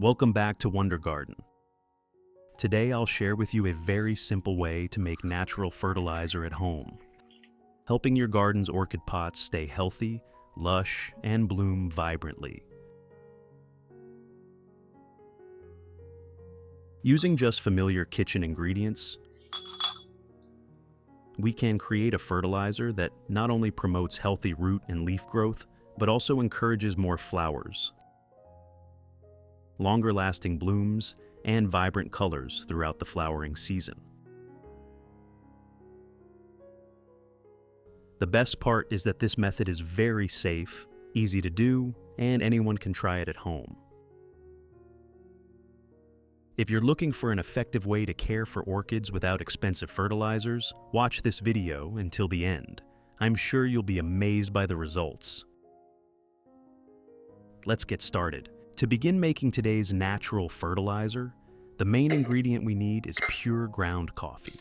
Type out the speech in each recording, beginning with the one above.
Welcome back to Wonder Garden. Today I'll share with you a very simple way to make natural fertilizer at home, helping your garden's orchid pots stay healthy, lush, and bloom vibrantly. Using just familiar kitchen ingredients, we can create a fertilizer that not only promotes healthy root and leaf growth, but also encourages more flowers, longer-lasting blooms, and vibrant colors throughout the flowering season. The best part is that this method is very safe, easy to do, and anyone can try it at home. If you're looking for an effective way to care for orchids without expensive fertilizers, watch this video until the end. I'm sure you'll be amazed by the results. Let's get started. To begin making today's natural fertilizer, the main ingredient we need is pure ground coffee.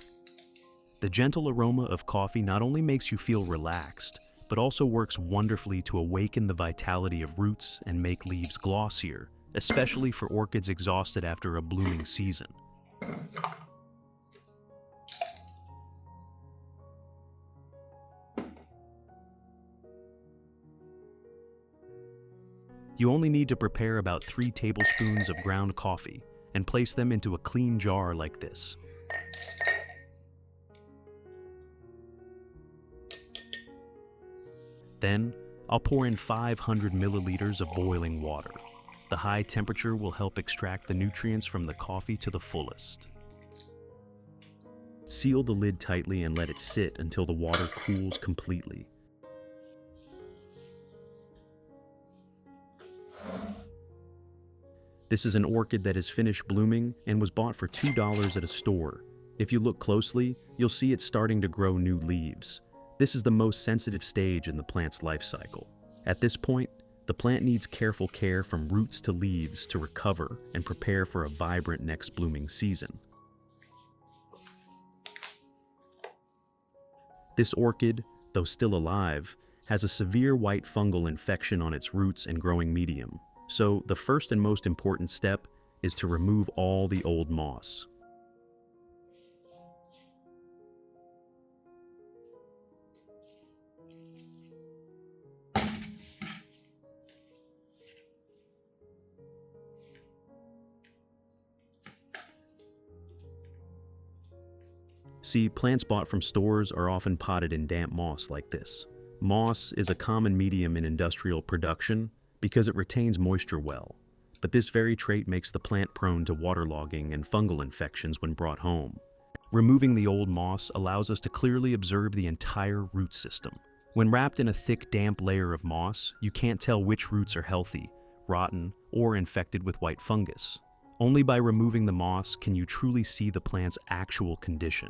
The gentle aroma of coffee not only makes you feel relaxed, but also works wonderfully to awaken the vitality of roots and make leaves glossier, especially for orchids exhausted after a blooming season. You only need to prepare about 3 tablespoons of ground coffee and place them into a clean jar like this. Then, I'll pour in 500 milliliters of boiling water. The high temperature will help extract the nutrients from the coffee to the fullest. Seal the lid tightly and let it sit until the water cools completely. This is an orchid that is finished blooming and was bought for $2 at a store. If you look closely, you'll see it starting to grow new leaves. This is the most sensitive stage in the plant's life cycle. At this point, the plant needs careful care from roots to leaves to recover and prepare for a vibrant next blooming season. This orchid, though still alive, has a severe white fungal infection on its roots and growing medium. So the first and most important step is to remove all the old moss. See, plants bought from stores are often potted in damp moss like this. Moss is a common medium in industrial production because it retains moisture well, but this very trait makes the plant prone to waterlogging and fungal infections when brought home. Removing the old moss allows us to clearly observe the entire root system. When wrapped in a thick, damp layer of moss, you can't tell which roots are healthy, rotten, or infected with white fungus. Only by removing the moss can you truly see the plant's actual condition.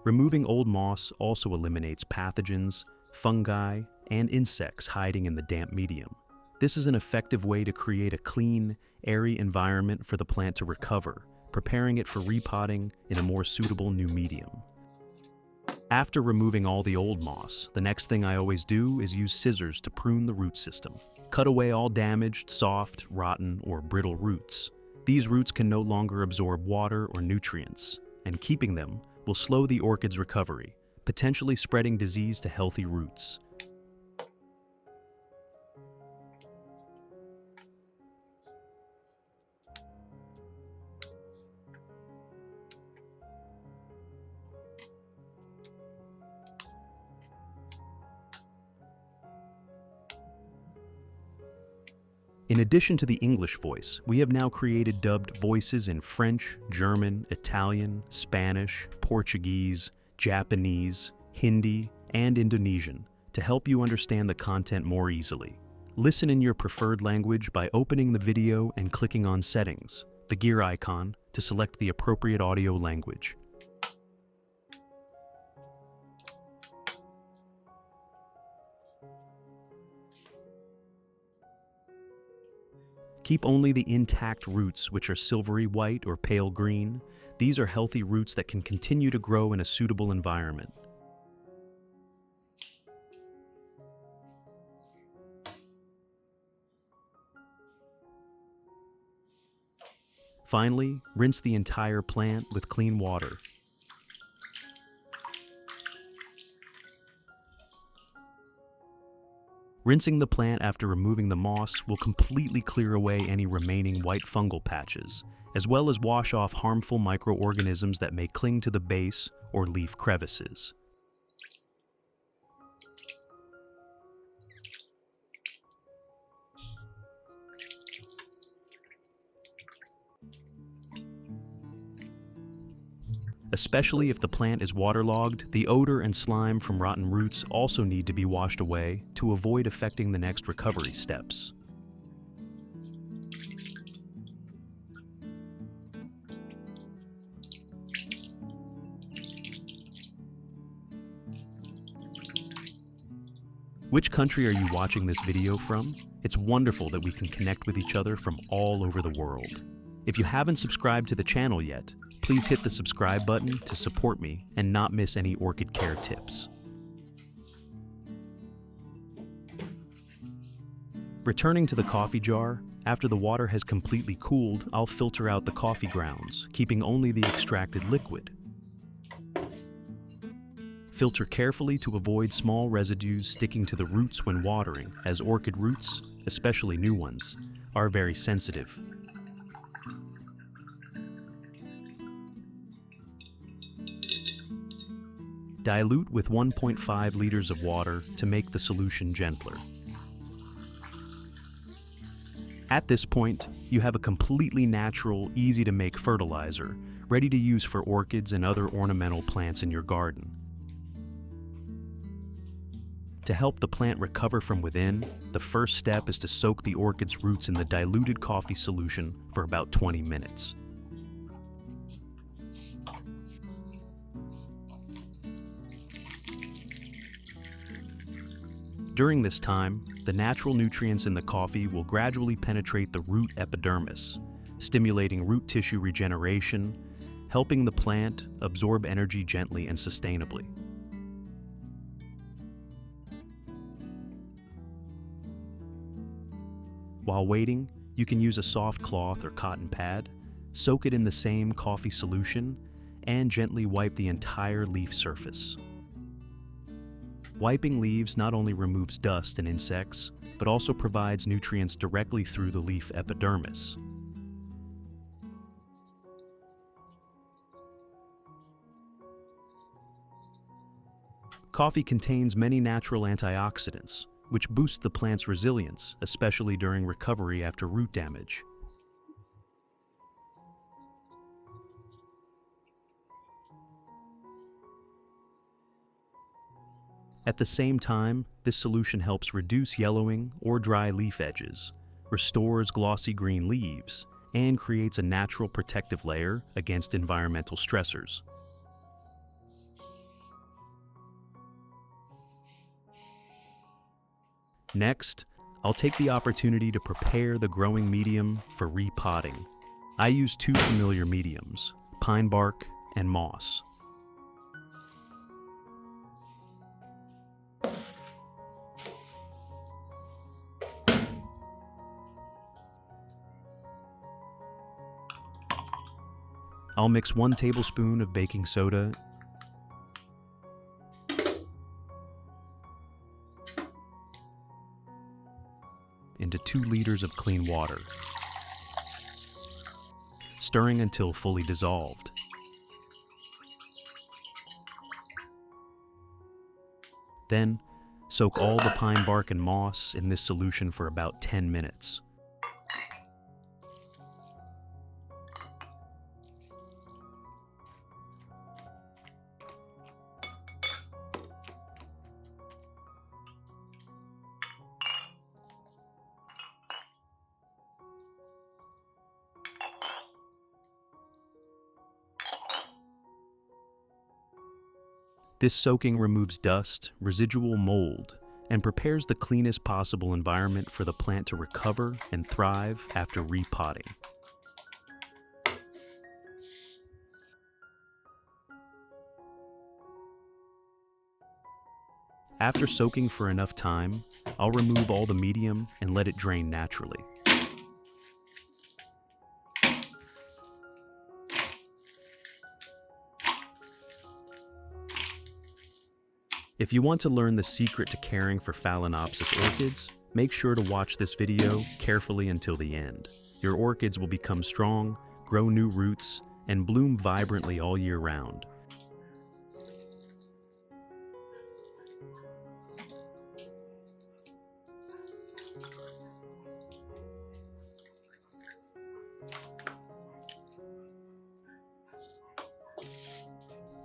Removing old moss also eliminates pathogens, fungi, and insects hiding in the damp medium. This is an effective way to create a clean, airy environment for the plant to recover, preparing it for repotting in a more suitable new medium. After removing all the old moss, the next thing I always do is use scissors to prune the root system. Cut away all damaged, soft, rotten, or brittle roots. These roots can no longer absorb water or nutrients, and keeping them will slow the orchid's recovery, potentially spreading disease to healthy roots. In addition to the English voice, we have now created dubbed voices in French, German, Italian, Spanish, Portuguese, Japanese, Hindi, and Indonesian to help you understand the content more easily. Listen in your preferred language by opening the video and clicking on Settings, the gear icon, to select the appropriate audio language. Keep only the intact roots, which are silvery white or pale green. These are healthy roots that can continue to grow in a suitable environment. Finally, rinse the entire plant with clean water. Rinsing the plant after removing the moss will completely clear away any remaining white fungal patches, as well as wash off harmful microorganisms that may cling to the base or leaf crevices. Especially if the plant is waterlogged, the odor and slime from rotten roots also need to be washed away to avoid affecting the next recovery steps. Which country are you watching this video from? It's wonderful that we can connect with each other from all over the world. If you haven't subscribed to the channel yet, please hit the subscribe button to support me and not miss any orchid care tips. Returning to the coffee jar, after the water has completely cooled, I'll filter out the coffee grounds, keeping only the extracted liquid. Filter carefully to avoid small residues sticking to the roots when watering, as orchid roots, especially new ones, are very sensitive. Dilute with 1.5 liters of water to make the solution gentler. At this point, you have a completely natural, easy-to-make fertilizer, ready to use for orchids and other ornamental plants in your garden. To help the plant recover from within, the first step is to soak the orchid's roots in the diluted coffee solution for about 20 minutes. During this time, the natural nutrients in the coffee will gradually penetrate the root epidermis, stimulating root tissue regeneration, helping the plant absorb energy gently and sustainably. While waiting, you can use a soft cloth or cotton pad, soak it in the same coffee solution, and gently wipe the entire leaf surface. Wiping leaves not only removes dust and insects, but also provides nutrients directly through the leaf epidermis. Coffee contains many natural antioxidants, which boost the plant's resilience, especially during recovery after root damage. At the same time, this solution helps reduce yellowing or dry leaf edges, restores glossy green leaves, and creates a natural protective layer against environmental stressors. Next, I'll take the opportunity to prepare the growing medium for repotting. I use two familiar mediums, pine bark and moss. I'll mix 1 tablespoon of baking soda into 2 liters of clean water, stirring until fully dissolved. Then, soak all the pine bark and moss in this solution for about 10 minutes. This soaking removes dust, residual mold, and prepares the cleanest possible environment for the plant to recover and thrive after repotting. After soaking for enough time, I'll remove all the medium and let it drain naturally. If you want to learn the secret to caring for Phalaenopsis orchids, make sure to watch this video carefully until the end. Your orchids will become strong, grow new roots, and bloom vibrantly all year round.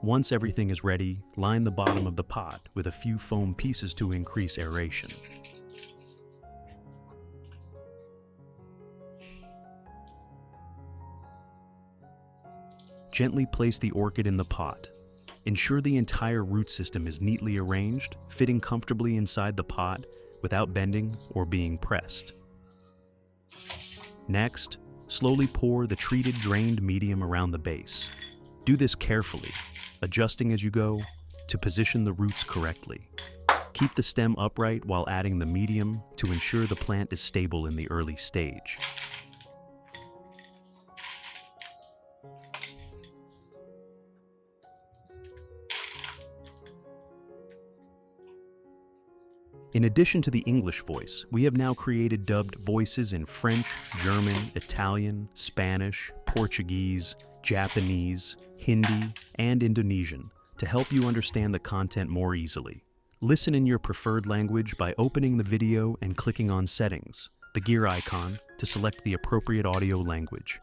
Once everything is ready, line the bottom of the pot with a few foam pieces to increase aeration. Gently place the orchid in the pot. Ensure the entire root system is neatly arranged, fitting comfortably inside the pot without bending or being pressed. Next, slowly pour the treated drained medium around the base. Do this carefully, adjusting as you go to position the roots correctly. Keep the stem upright while adding the medium to ensure the plant is stable in the early stage. In addition to the English voice, we have now created dubbed voices in French, German, Italian, Spanish, Portuguese, Japanese, Hindi, and Indonesian to help you understand the content more easily. Listen in your preferred language by opening the video and clicking on Settings, the gear icon, to select the appropriate audio language.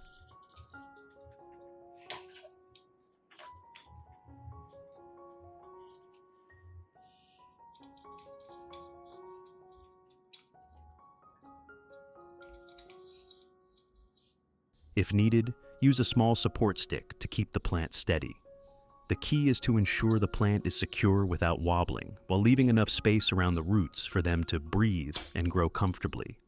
If needed, use a small support stick to keep the plant steady. The key is to ensure the plant is secure without wobbling, while leaving enough space around the roots for them to breathe and grow comfortably.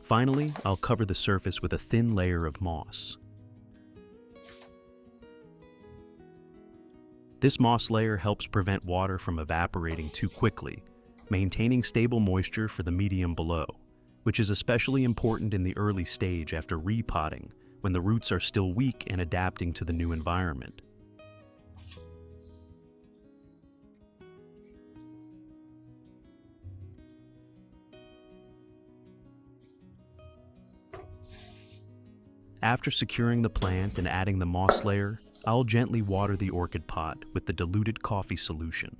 Finally, I'll cover the surface with a thin layer of moss. This moss layer helps prevent water from evaporating too quickly, maintaining stable moisture for the medium below, which is especially important in the early stage after repotting, when the roots are still weak and adapting to the new environment. After securing the plant and adding the moss layer, I'll gently water the orchid pot with the diluted coffee solution.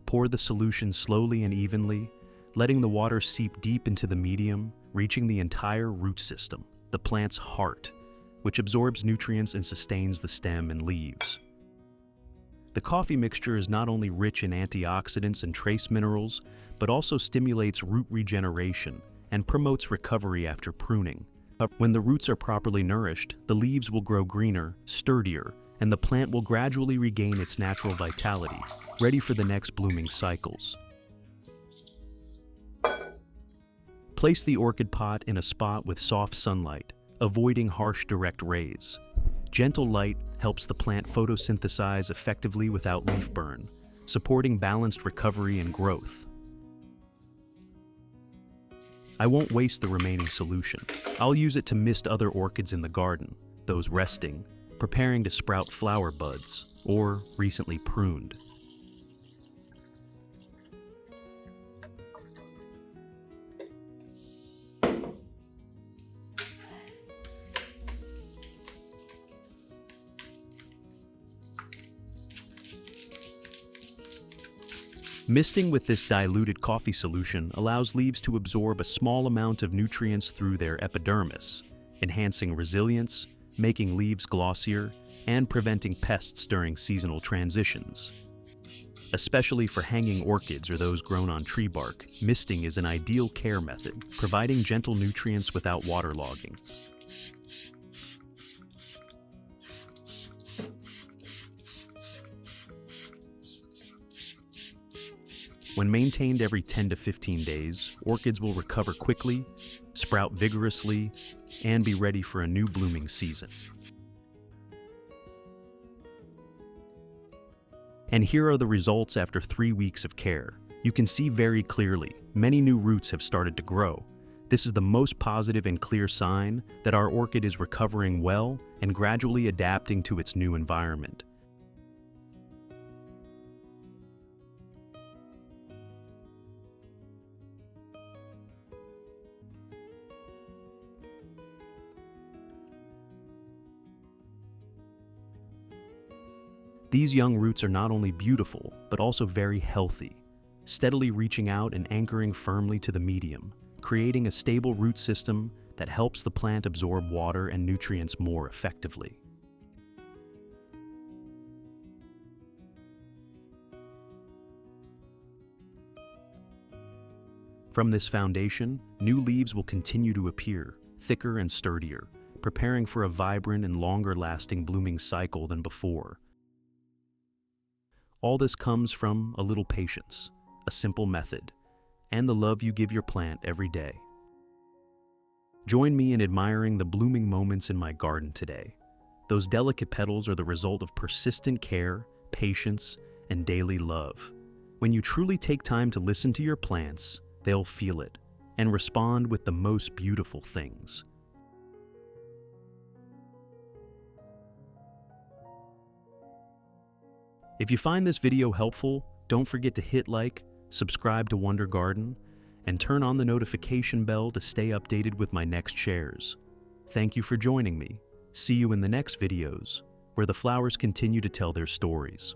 Pour the solution slowly and evenly, letting the water seep deep into the medium, reaching the entire root system, the plant's heart, which absorbs nutrients and sustains the stem and leaves. The coffee mixture is not only rich in antioxidants and trace minerals, but also stimulates root regeneration and promotes recovery after pruning. When the roots are properly nourished, the leaves will grow greener, sturdier, and the plant will gradually regain its natural vitality, ready for the next blooming cycles. Place the orchid pot in a spot with soft sunlight, avoiding harsh direct rays. Gentle light helps the plant photosynthesize effectively without leaf burn, supporting balanced recovery and growth. I won't waste the remaining solution. I'll use it to mist other orchids in the garden, those resting, preparing to sprout flower buds, or recently pruned. Misting with this diluted coffee solution allows leaves to absorb a small amount of nutrients through their epidermis, enhancing resilience, making leaves glossier, and preventing pests during seasonal transitions. Especially for hanging orchids or those grown on tree bark, misting is an ideal care method, providing gentle nutrients without waterlogging. When maintained every 10 to 15 days, orchids will recover quickly, sprout vigorously, and be ready for a new blooming season. And here are the results after 3 weeks of care. You can see very clearly, many new roots have started to grow. This is the most positive and clear sign that our orchid is recovering well and gradually adapting to its new environment. These young roots are not only beautiful, but also very healthy, steadily reaching out and anchoring firmly to the medium, creating a stable root system that helps the plant absorb water and nutrients more effectively. From this foundation, new leaves will continue to appear, thicker and sturdier, preparing for a vibrant and longer-lasting blooming cycle than before. All this comes from a little patience, a simple method, and the love you give your plant every day. Join me in admiring the blooming moments in my garden today. Those delicate petals are the result of persistent care, patience, and daily love. When you truly take time to listen to your plants, they'll feel it and respond with the most beautiful things. If you find this video helpful, don't forget to hit like, subscribe to Wonder Garden, and turn on the notification bell to stay updated with my next shares. Thank you for joining me. See you in the next videos, where the flowers continue to tell their stories.